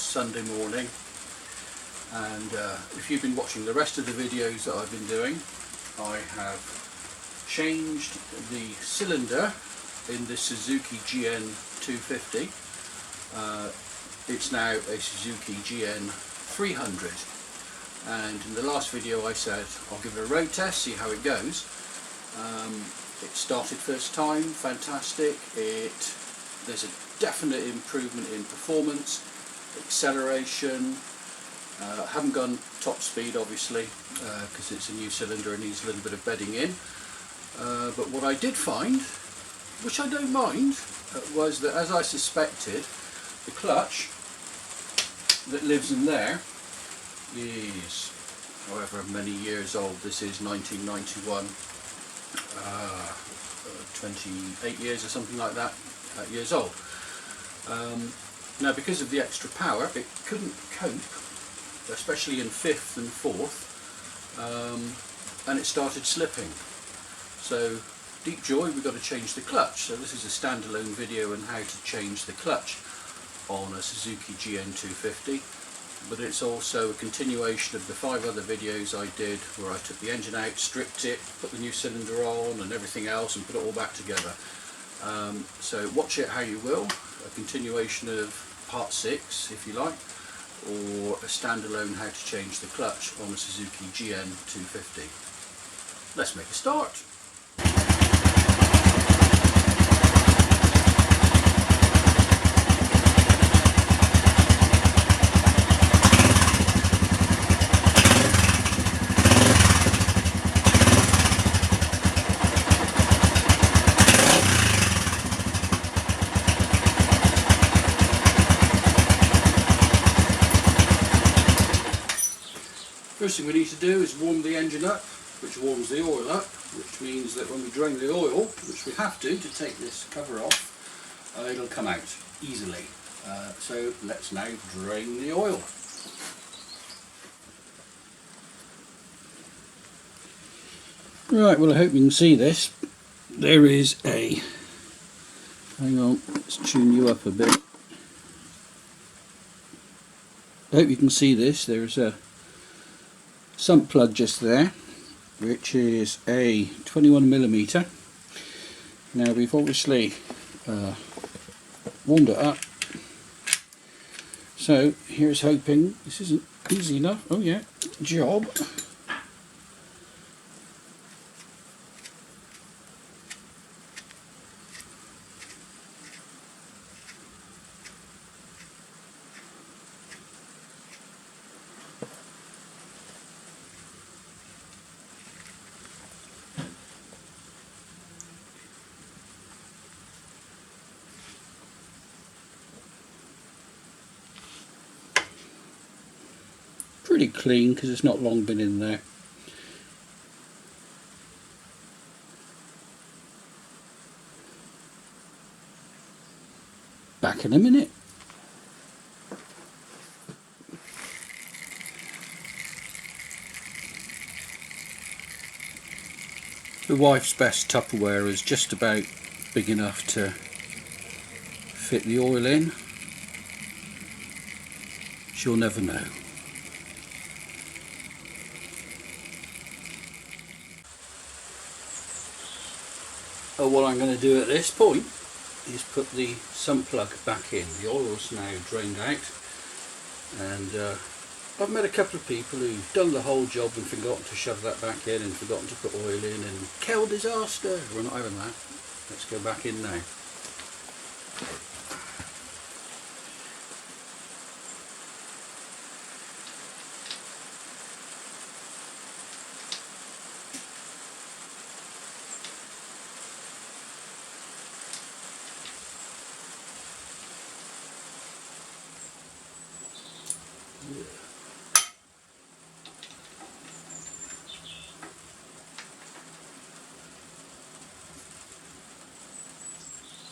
Sunday morning, and if you've been watching the rest of the videos that I've been doing, I have changed the cylinder in the Suzuki GN250. It's now a Suzuki GN300, and in the last video I said I'll give it a road test, see how it goes. It started first time, fantastic. There's a definite improvement in performance, acceleration. Haven't gone top speed obviously because it's a new cylinder and needs a little bit of bedding in. But what I did find, which I don't mind, was that, as I suspected, the clutch that lives in there is however many years old. This is 1991, 28 years or something like that years old. Now, because of the extra power, it couldn't cope, especially in fifth and fourth, and it started slipping. So, deep joy, we've got to change the clutch. So this is a standalone video on how to change the clutch on a Suzuki GN250, but it's also a continuation of the 5 other videos I did where I took the engine out, stripped it, put the new cylinder on and everything else, and put it all back together. So watch it how you will, a continuation of part 6 if you like, or a standalone how to change the clutch on a Suzuki GN250. Let's make a start. First thing we need to do is warm the engine up, which warms the oil up, which means that when we drain the oil, which we have to take this cover off, it'll come out easily. So let's now drain the oil. Right, well, I hope you can see this. There is a, hang on, let's tune you up a bit. I hope you can see this. There's a sump plug just there, which is a 21mm. Now we've obviously warmed it up, so here's hoping this isn't easy enough. Oh yeah, job. Pretty clean because it's not long been in there. Back in a minute. The wife's best Tupperware is just about big enough to fit the oil in. She'll never know. What I'm going to do at this point is put the sump plug back in. The oil's now drained out, and I've met a couple of people who've done the whole job and forgotten to shove that back in and forgotten to put oil in, and hell disaster. We're not having that. Let's go back in now.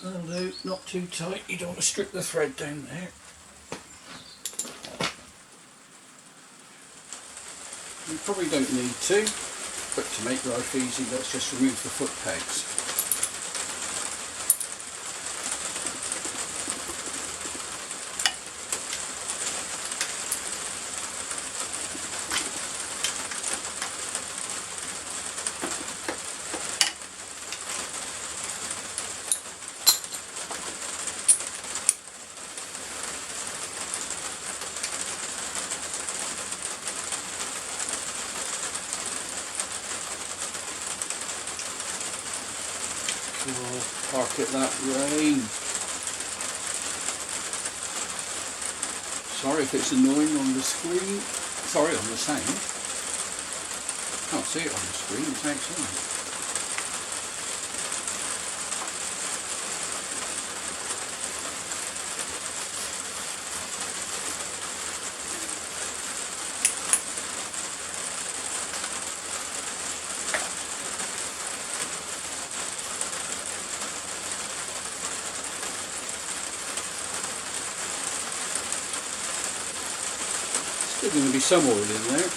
That'll do, not too tight, you don't want to strip the thread down there. You probably don't need to, but to make life easy, let's just remove the foot pegs. Oh, park it that way. Sorry if it's annoying on the screen. Sorry, on the sound. Can't see it on the screen, it's outside. Still going to be some oil in there.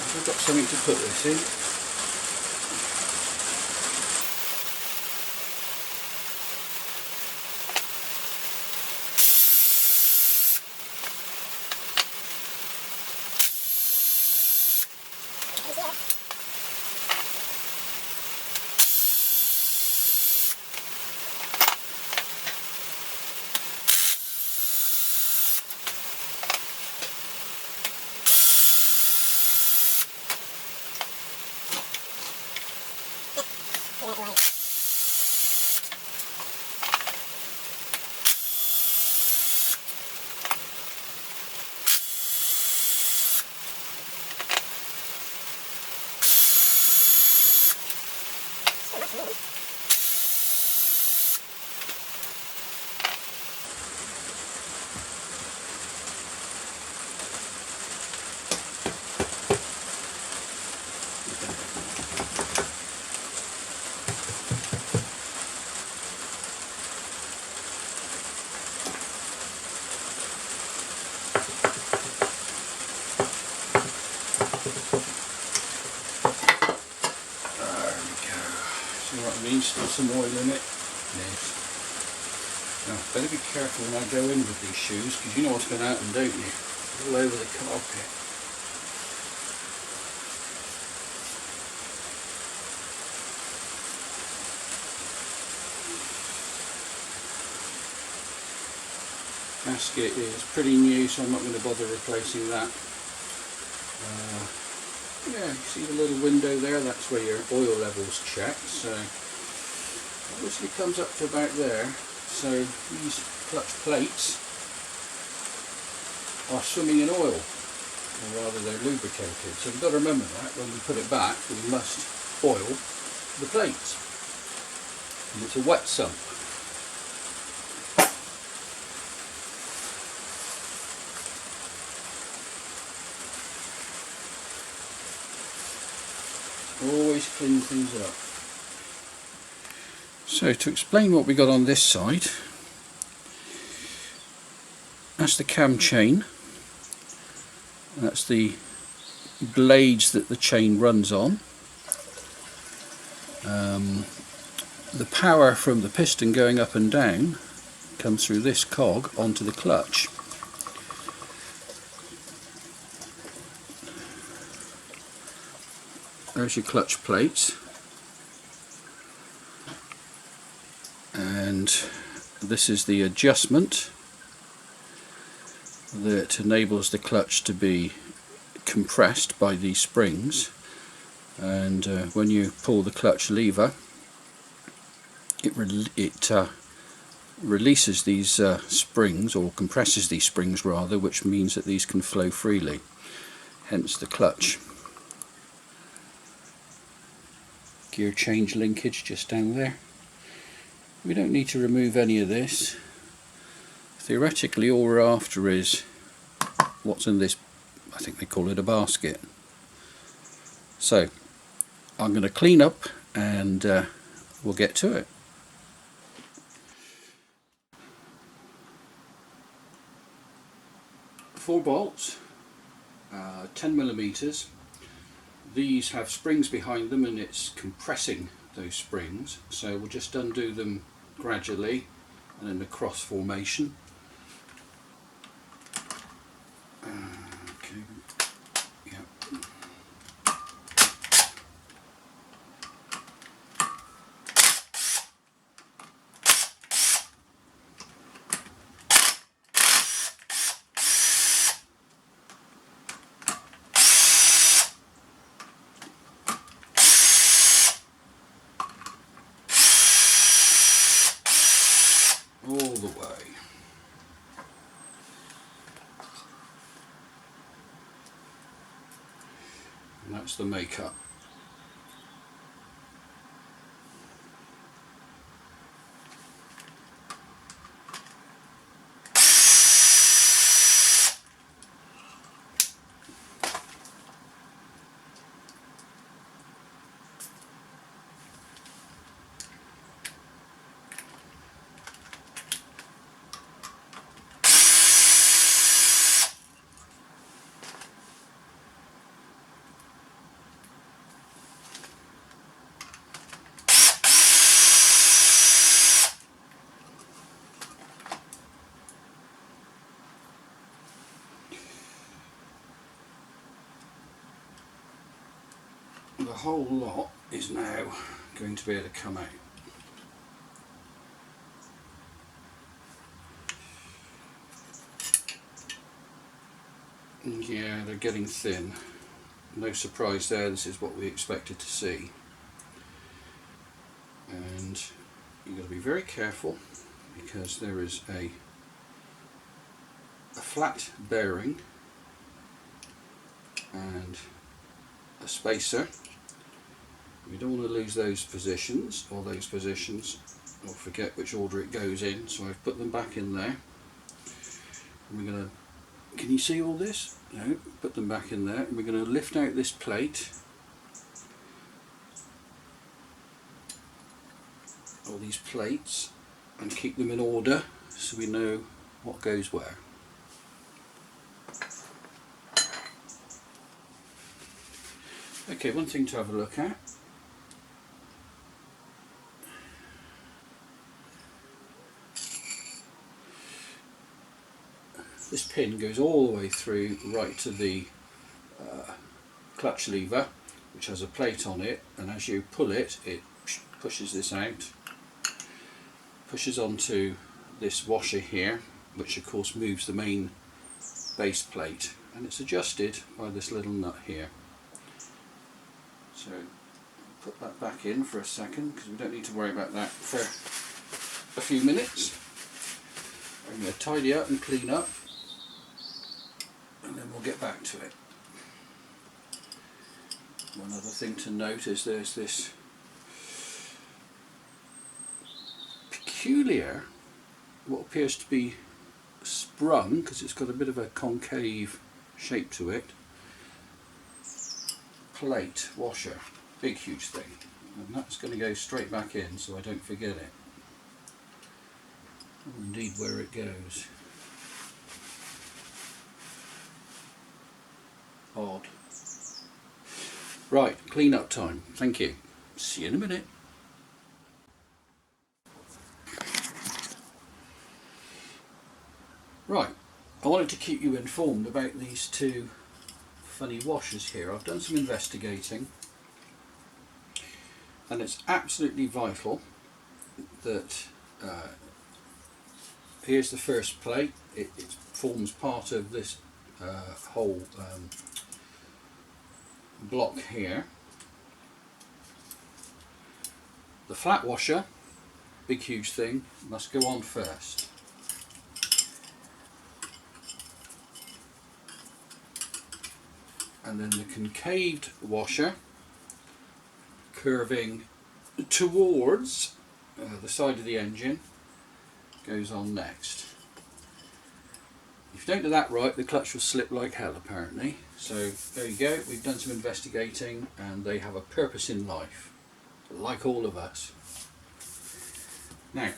I've got something to put this in. Still some oil in it. Yes. Now, better be careful when I go in with these shoes, because you know what's going to happen, don't you? All over the carpet. Gasket is pretty new, so I'm not going to bother replacing that. Yeah, you see the little window there? That's where your oil level's checked. So obviously comes up to about there. So these clutch plates are swimming in oil, or rather they're lubricated. So we've got to remember that when we put it back, we must oil the plates. And it's a wet sump. Always clean things up. So to explain what we got on this side, that's the cam chain, that's the blades that the chain runs on. The power from the piston going up and down comes through this cog onto the clutch. There's your clutch plates, and this is the adjustment that enables the clutch to be compressed by these springs, and when you pull the clutch lever, it releases these springs, or compresses these springs rather, which means that these can flow freely, hence the clutch. Gear change linkage just down there. We don't need to remove any of this. Theoretically all we're after is what's in this, I think they call it a basket. So I'm going to clean up and we'll get to it. Four bolts, 10mm. These have springs behind them and it's compressing those springs, so we'll just undo them gradually and in a cross formation. that's the makeup. The whole lot is now going to be able to come out. And yeah, they're getting thin. No surprise there, this is what we expected to see. And you've got to be very careful because there is a flat bearing and a spacer. We don't want to lose those positions or forget which order it goes in, so I've put them back in there. And we're going to, can you see all this? No, put them back in there, and we're going to lift out this plate, or these plates, and keep them in order so we know what goes where. Okay, one thing to have a look at. This pin goes all the way through right to the clutch lever, which has a plate on it, and as you pull it, it pushes this out, pushes onto this washer here, which of course moves the main base plate, and it's adjusted by this little nut here. So put that back in for a second because we don't need to worry about that for a few minutes. I'm going to tidy up and clean up, and then we'll get back to it. One other thing to note is there's this peculiar, what appears to be sprung, because it's got a bit of a concave shape to it, plate washer, big huge thing, and that's going to go straight back in so I don't forget it, or indeed where it goes. Odd. Right, clean up time. Thank you. See you in a minute. Right, I wanted to keep you informed about these two funny washers here. I've done some investigating, and it's absolutely vital that here's the first plate. It forms part of this whole block here. The flat washer, big huge thing, must go on first. And then the concaved washer, curving towards the side of the engine, goes on next. If you don't do that right, the clutch will slip like hell apparently. So there you go, we've done some investigating, and they have a purpose in life, like all of us. Now,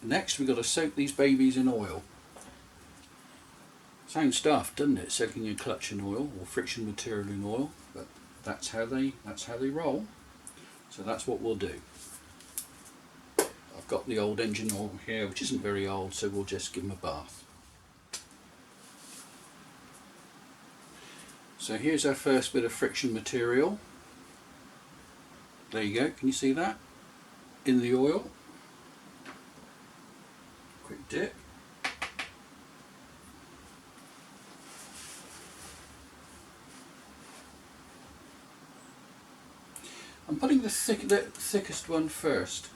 next we've got to soak these babies in oil. Sounds daft, doesn't it, soaking your clutch in oil or friction material in oil, but that's how they roll. So that's what we'll do. I've got the old engine oil here, which isn't very old, so we'll just give them a bath. So here's our first bit of friction material. There you go, can you see that? In the oil. Quick dip. I'm putting the thickest one first.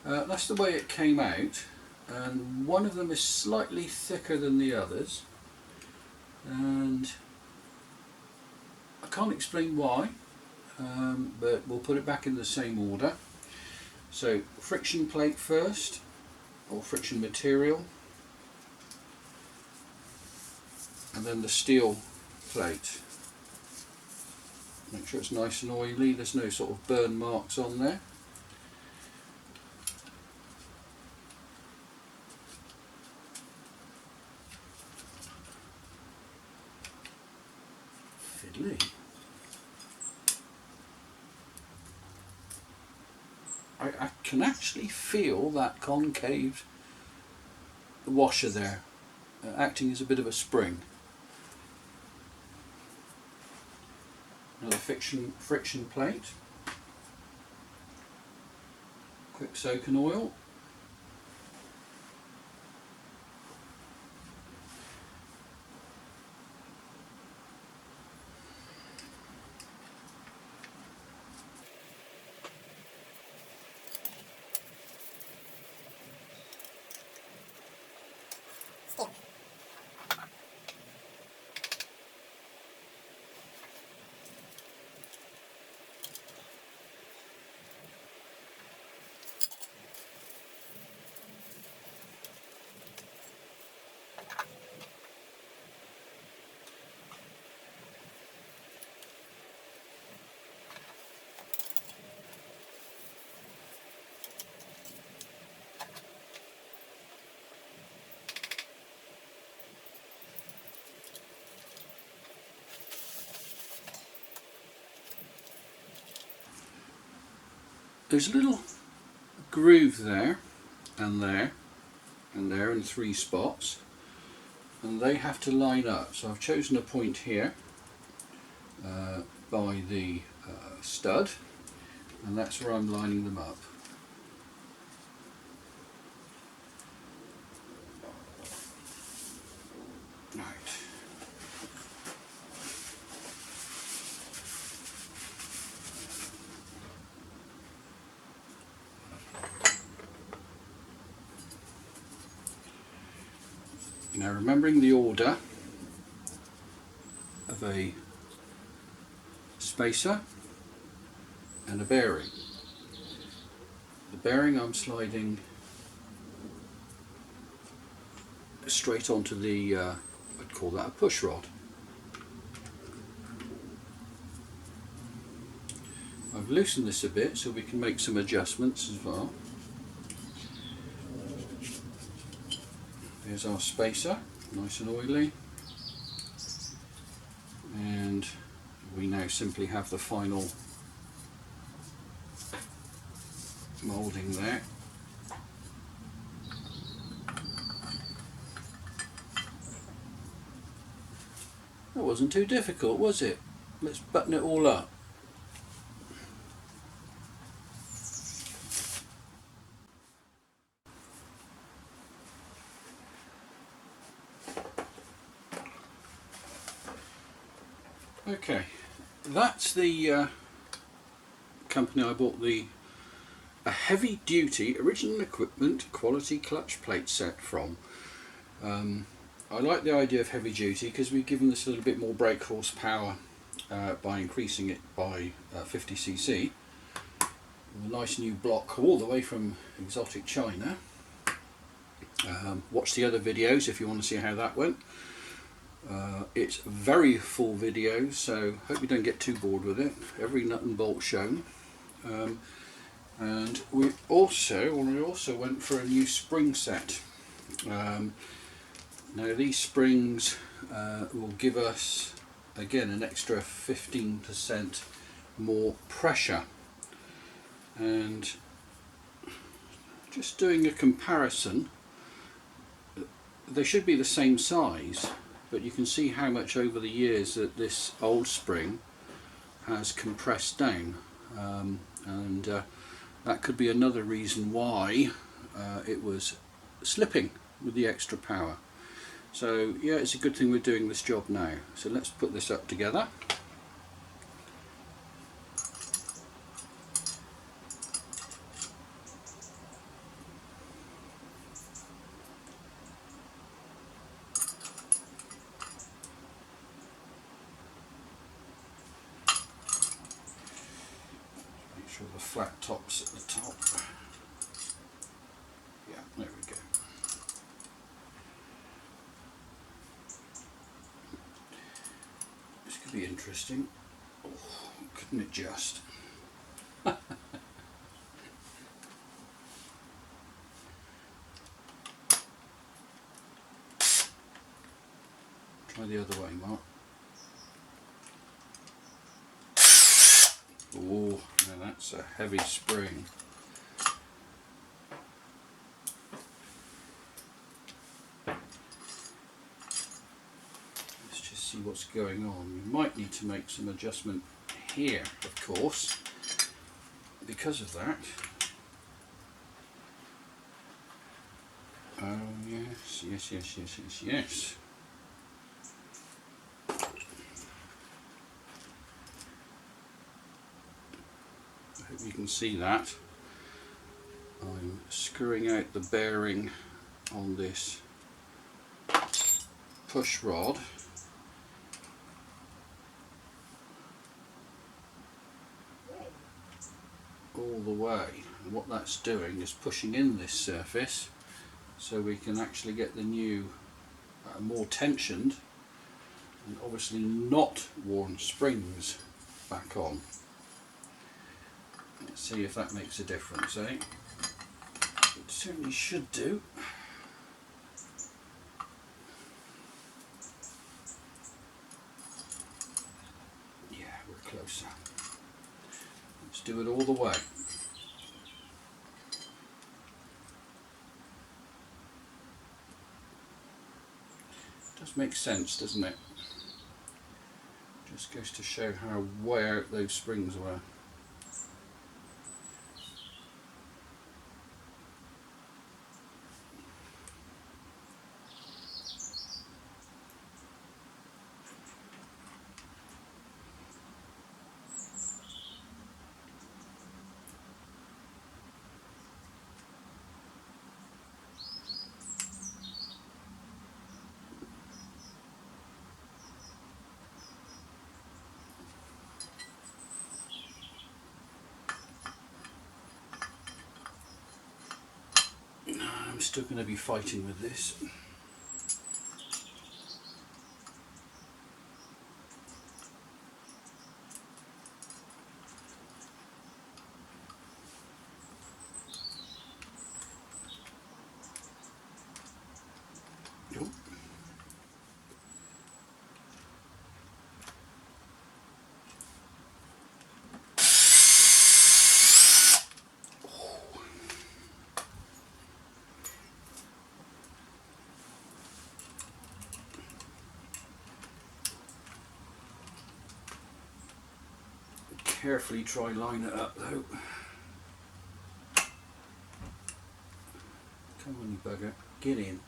That's the way it came out, and one of them is slightly thicker than the others. and I can't explain why, but we'll put it back in the same order. So friction plate first, or friction material, and then the steel plate. Make sure it's nice and oily, there's no sort of burn marks on there. Fiddly. I can actually feel that concave washer there, acting as a bit of a spring. Another friction plate, quick soak in oil. There's a little groove there and there and there in 3 spots, and they have to line up. So I've chosen a point here by the stud, and that's where I'm lining them up. Right. Now, remembering the order of a spacer and a bearing. The bearing I'm sliding straight onto the, I'd call that a push rod. I've loosened this a bit so we can make some adjustments as well. There's our spacer, nice and oily, and we now simply have the final moulding there. That wasn't too difficult, was it? Let's button it all up. Okay, that's the company I bought a heavy duty original equipment quality clutch plate set from. I like the idea of heavy duty because we've given this a little bit more brake horsepower by increasing it by 50cc. A nice new block all the way from exotic China. Watch the other videos if you want to see how that went. It's very full video, so hope you don't get too bored with it. Every nut and bolt shown. And we also went for a new spring set. Now these springs will give us again an extra 15% more pressure, and just doing a comparison, they should be the same size, but you can see how much over the years that this old spring has compressed down, and that could be another reason why it was slipping with the extra power. So yeah, it's a good thing we're doing this job now. So let's put this up together. sure the flat top's at the top. Yeah, there we go. This could be interesting. Oh, couldn't it just? Try the other way, Mark. Oh, now that's a heavy spring. Let's just see what's going on. We might need to make some adjustment here, of course, because of that. Oh yes, yes, yes, yes, yes, yes. I hope you can see that. I'm screwing out the bearing on this push rod. All the way, and what that's doing is pushing in this surface so we can actually get the new more tensioned and obviously not worn springs back on. Let's see if that makes a difference, eh? It certainly should do. Yeah, we're closer. Let's do it all the way. Does make sense, doesn't it? Just goes to show how way out those springs were. I'm still going to be fighting with this. Oh. Carefully try line it up though. Come on you bugger, get in.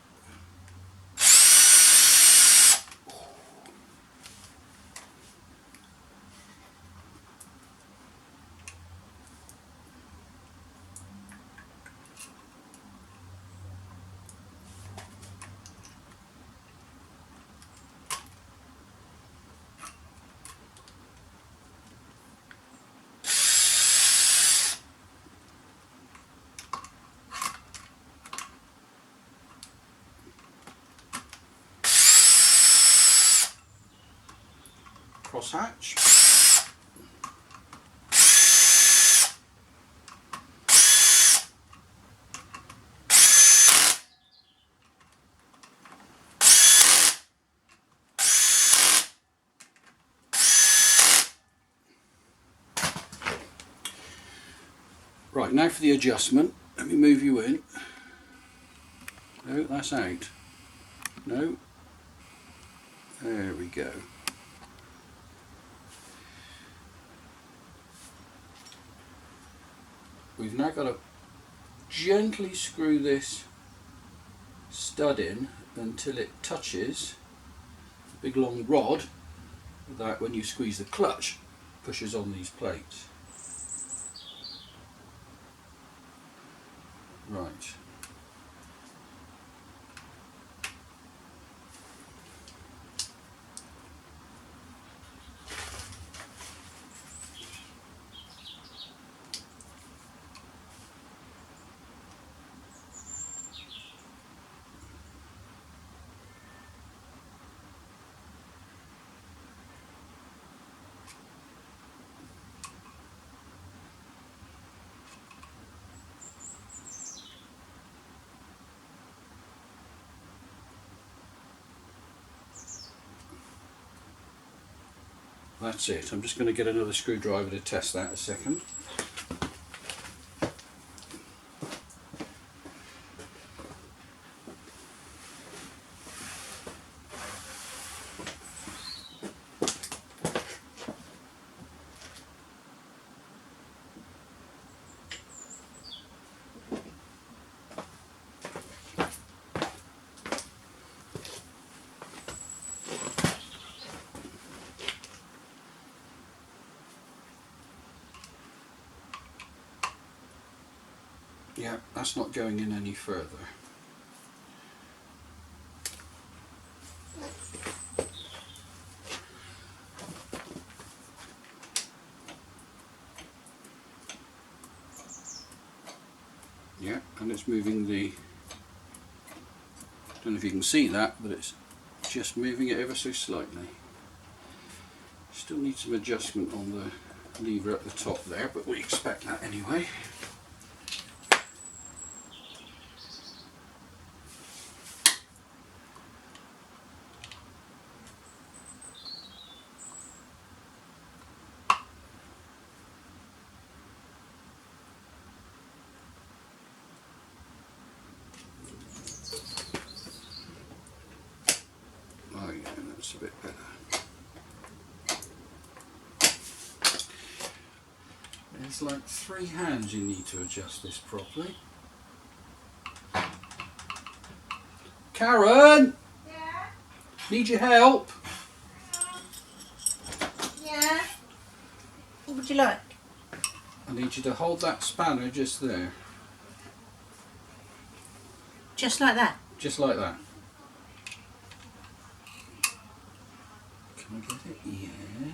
Cross hatch. Right, now for the adjustment. Let me move you in. No, that's out. No. There we go. We've now got to gently screw this stud in until it touches the big long rod that, when you squeeze the clutch, pushes on these plates. Right. That's it. I'm just going to get another screwdriver to test that a second. Yeah, that's not going in any further. Yeah, and it's moving the, don't know if you can see that, but it's just moving it ever so slightly. Still need some adjustment on the lever at the top there, but we expect that anyway. Oh yeah, that's a bit better. There's like 3 hands you need to adjust this properly. Karen! Yeah? Need your help? Yeah? What would you like? I need you to hold that spanner just there. Just like that? Just like that. Can I get it? Yeah.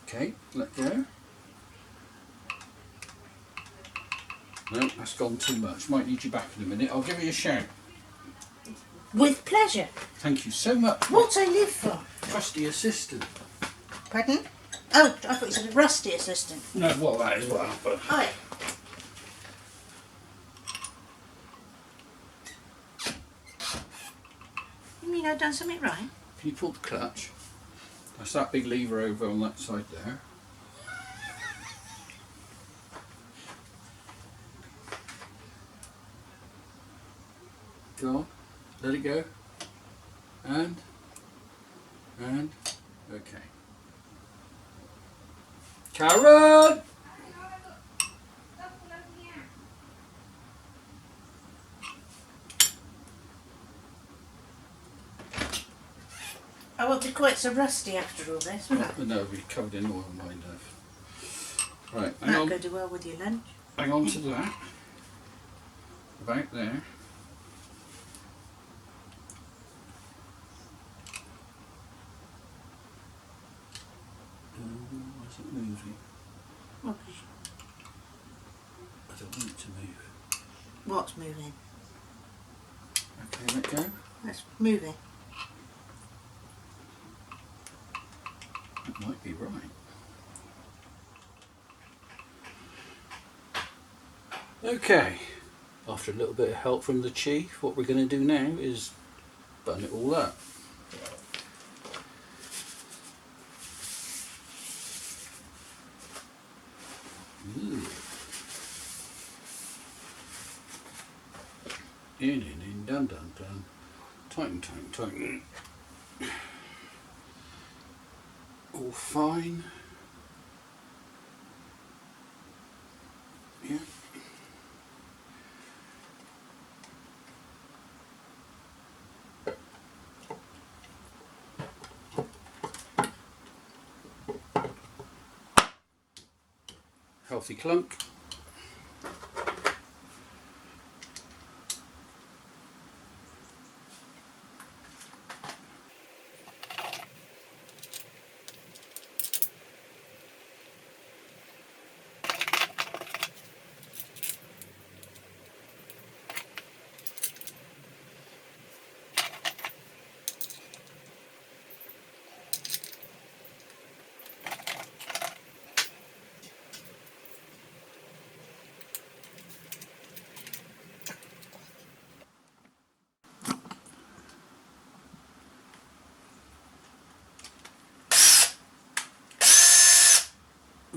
Okay, let go. No, that's gone too much. Might need you back in a minute. I'll give you a shout. With pleasure. Thank you so much. What I live for? Trusty assistant. Pardon? Oh, I thought you said a rusty assistant. No, well that as well, but... Oh, you mean I've done something right? Can you pull the clutch? That's that big lever over on that side there. Go on. Let it go. And, okay. Karen! I won't be quite so rusty after all this, will I? Oh, no, we're covered in oil, mind love. Right, hang That'll on. go do well with your lunch. Hang on to that. About there. Why is it moving? What? I don't want it to move. What's moving? Okay, let go. That's moving. That might be right. Okay, after a little bit of help from the chief, what we're going to do now is button it all up. Ooh. In, dun, dun, dun. Tighten, tighten, tighten. All fine. Yeah. Healthy clunk.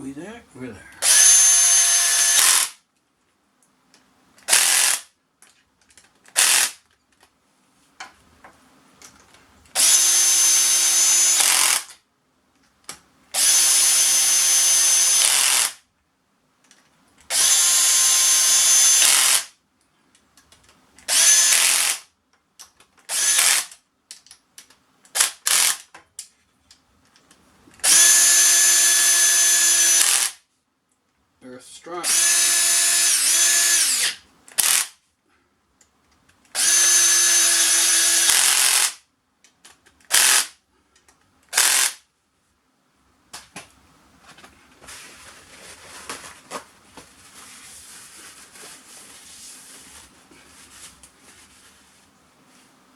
we there? We're there. Earth strap.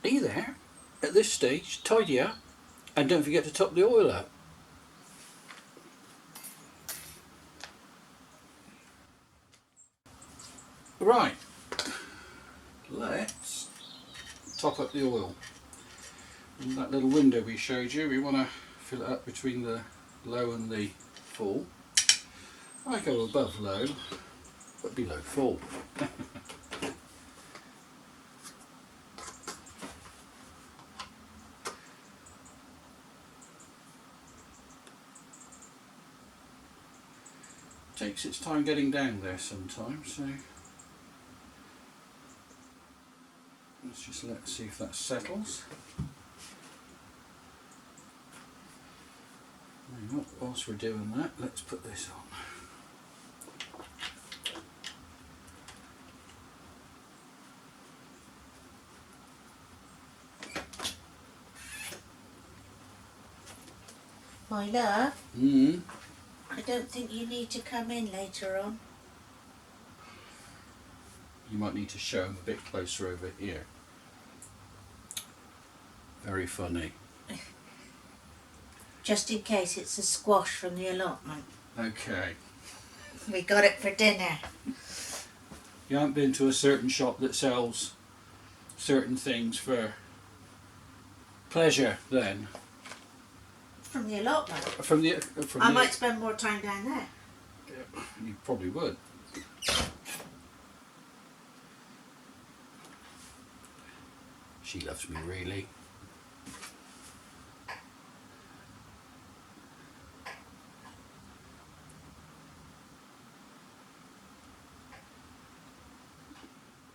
Be there at this stage, tidy up, and don't forget to top the oil out. Right, let's top up the oil. In that little window we showed you, we want to fill it up between the low and the full. I go above low, but below full. Takes its time getting down there sometimes, so let's see if that settles. Whilst we're doing that, let's put this on. My love, I don't think you need to come in later on. You might need to show them a bit closer over here. Very funny. Just in case it's a squash from the allotment. Okay. We got it for dinner. You haven't been to a certain shop that sells certain things for pleasure then? From the allotment? I might spend more time down there. Yeah, you probably would. She loves me really.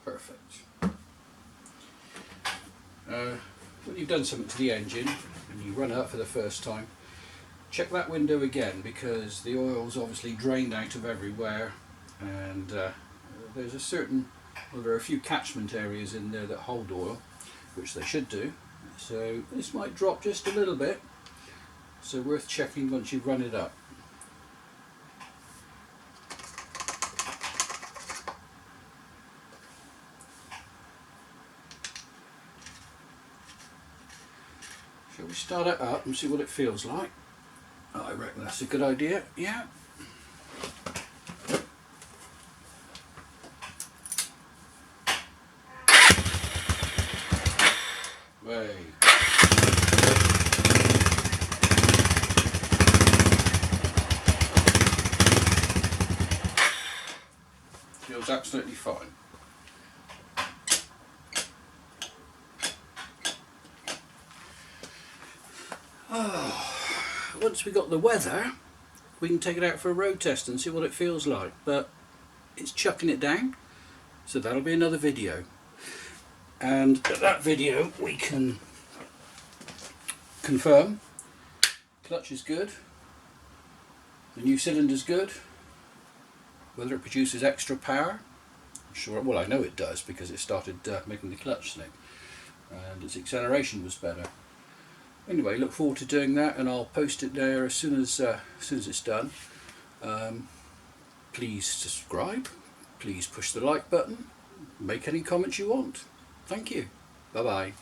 Perfect. When you've done something to the engine and you run it up for the first time, check that window again, because the oil's obviously drained out of everywhere, and there's there are a few catchment areas in there that hold oil, which they should do, so this might drop just a little bit, so worth checking once you've run it up. Shall we start it up and see what it feels like? Oh, I reckon that's a good idea, yeah. Way. Feels absolutely fine. Once we got the weather, we can take it out for a road test and see what it feels like, but it's chucking it down, so that'll be another video, and at that video we can confirm clutch is good, the new cylinder's good, whether it produces extra power. Sure, well, I know it does because it started making the clutch snip and its acceleration was better. Anyway, look forward to doing that, and I'll post it there as soon as it's done. Please subscribe, please push the like button, make any comments you want. Thank you. Bye bye.